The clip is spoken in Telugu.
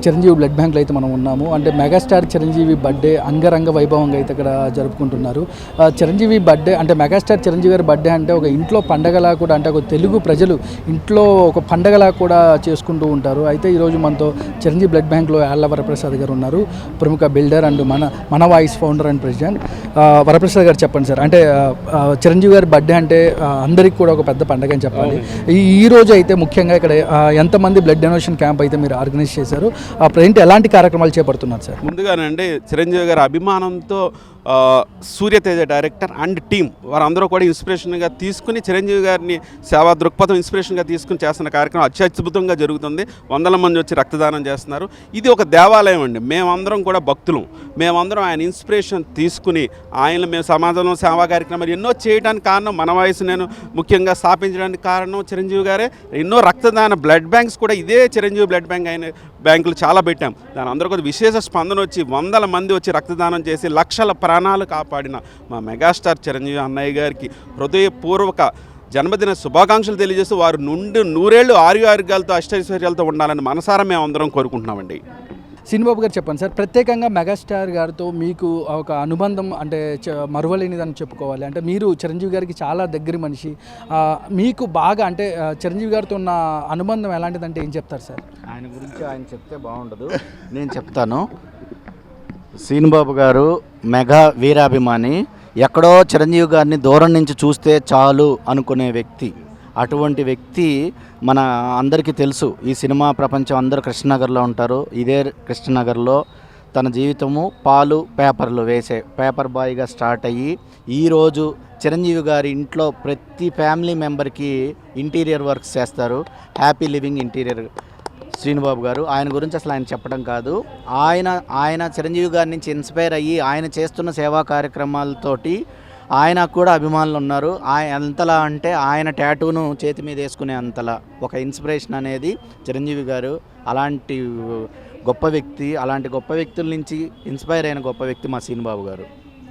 చిరంజీవి బ్లడ్ బ్యాంక్లో అయితే మనం ఉన్నాము. అంటే మెగాస్టార్ చిరంజీవి బర్త్డే అంగరంగ వైభవంగా అయితే ఇక్కడ జరుపుకుంటున్నారు. చిరంజీవి బర్త్డే అంటే మెగాస్టార్ చిరంజీవి గారి బర్త్డే అంటే ఒక ఇంట్లో పండగలా కూడా, అంటే ఒక తెలుగు ప్రజలు ఇంట్లో ఒక పండగలా కూడా చేసుకుంటూ ఉంటారు. అయితే ఈరోజు మనతో చిరంజీవి బ్లడ్ బ్యాంక్లో యాళ్ళ వరప్రసాద్ గారు ఉన్నారు, ప్రముఖ బిల్డర్ అండ్ మన voice founder and president. Varaprasad గారు చెప్పండి సార్, అంటే చిరంజీవి గారి బర్త్డే అంటే అందరికీ కూడా ఒక పెద్ద పండగ అని చెప్పాలి. ఈ రోజు అయితే ముఖ్యంగా ఇక్కడ ఎంతమంది బ్లడ్ డొనేషన్ క్యాంప్ అయితే మీరు ఆర్గనైజ్ చేశారు, ఏంటి ఎలాంటి కార్యక్రమాలు చేపడుతున్నారు సార్? ముందుగానండి చిరంజీవి గారి అభిమానంతో సూర్యతేజ డైరెక్టర్ అండ్ టీం వారందరూ కూడా ఇన్స్పిరేషన్గా తీసుకుని చిరంజీవి గారిని సేవా దృక్పథం ఇన్స్పిరేషన్గా తీసుకుని చేస్తున్న కార్యక్రమం అత్యద్భుతంగా జరుగుతుంది. వందల మంది వచ్చి రక్తదానం చేస్తున్నారు. ఇది ఒక దేవాలయం అండి. మేమందరం కూడా భక్తులం. మేమందరం ఆయన ఇన్స్పిరేషన్ తీసుకుని మేము సమాజంలో సేవా కార్యక్రమాలు ఎన్నో చేయడానికి కారణం మన వయసు నేను ముఖ్యంగా స్థాపించడానికి కారణం చిరంజీవి గారే. ఎన్నో రక్తదాన బ్లడ్ బ్యాంక్స్ కూడా ఇదే చిరంజీవి బ్లడ్ బ్యాంక్ అయిన బ్యాంకులు చాలా పెట్టాం. దాని అందరూ కూడా విశేష స్పందన వచ్చి వందల మంది వచ్చి రక్తదానం చేసి లక్షల ప్రాణాలు కాపాడిన మా మెగాస్టార్ చిరంజీవి అన్నయ్య గారికి హృదయపూర్వక జన్మదిన శుభాకాంక్షలు తెలియజేస్తూ వారు నుండి నూరేళ్లు ఆరోగ్యాలతో అష్టైశ్వర్యాలతో ఉండాలని మనసారా మేము అందరం కోరుకుంటున్నామండి. శ్రీనిబాబు గారు చెప్పండి సార్, ప్రత్యేకంగా మెగాస్టార్ గారితో మీకు ఒక అనుబంధం అంటే మరువలేనిదని చెప్పుకోవాలి. అంటే మీరు చిరంజీవి గారికి చాలా దగ్గర మనిషి, మీకు బాగా అంటే చిరంజీవి గారితో ఉన్న అనుబంధం ఎలాంటిదంటే ఏం చెప్తారు సార్? ఆయన గురించి ఆయన చెప్తే బాగుండదు, నేను చెప్తాను. శ్రీనిబాబు గారు మెగా వీరాభిమాని. ఎక్కడో చిరంజీవి గారిని దూరం నుంచి చూస్తే చాలు అనుకునే వ్యక్తి. అటువంటి వ్యక్తి మన అందరికీ తెలుసు. ఈ సినిమా ప్రపంచం అందరూ కృష్ణనగర్లో ఉంటారు. ఇదే కృష్ణనగర్లో తన జీవితము పాలు పేపర్లు వేసే పేపర్ బాయ్గా స్టార్ట్ అయ్యి ఈరోజు చిరంజీవి గారి ఇంట్లో ప్రతి ఫ్యామిలీ మెంబర్కి ఇంటీరియర్ వర్క్స్ చేస్తారు. హ్యాపీ లివింగ్ ఇంటీరియర్ శ్రీనిబాబు గారు. ఆయన గురించి అసలు ఆయన చెప్పడం కాదు. ఆయన చిరంజీవి గారి నుంచి ఇన్స్పైర్ అయ్యి ఆయన చేస్తున్న సేవా కార్యక్రమాలతోటి ఆయన కూడా అభిమానులు ఉన్నారు. ఎంతలా అంటే ఆయన టాటూను చేతి మీద వేసుకునే అంతలా ఒక ఇన్స్పిరేషన్ అనేది చిరంజీవి గారు. అలాంటి గొప్ప వ్యక్తి, అలాంటి గొప్ప వ్యక్తుల నుంచి ఇన్స్పైర్ అయిన గొప్ప వ్యక్తి మా శ్రీనిబాబు గారు.